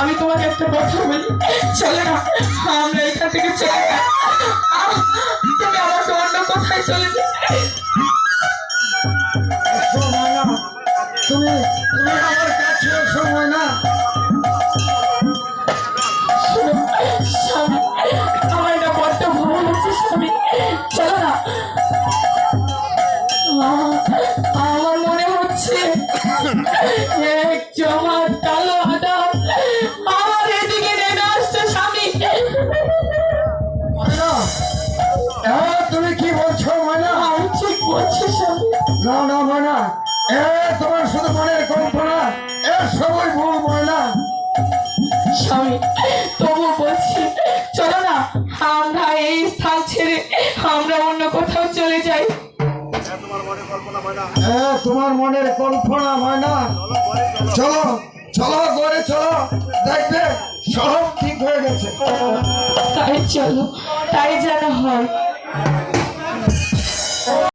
আমি তোমাকে একটা কথা বলি, চলে না আমরা এখান থেকে চলে যাই। তুমি আমাকে অন্য কোথায় চলে যাবে। তুমি আমার কাছে সময় না স্বামী, আমার এটা বড্ড ভয় হচ্ছে স্বামী, চলো না। আমার মনে হচ্ছে এক জমার কালো আদার আমার এদিকে নেমে আসছে স্বামী। তুমি কি বলছো ময়না? আমি ঠিক বলছি স্বামী। না না ময়না, তোমার শুধু মনের কল্পনা, সবাই ভুল ময়না। স্বামী তবু বলছি চলো না আমরা এই স্থান ছেড়ে আমরা অন্য কোথাও চলে যাই। তোমার মনের কল্পনা ময়না, চলো চলো ঘরে চলো, দেখবে সব ঠিক হয়ে গেছে। তাই চলো, তাই যেন হয়।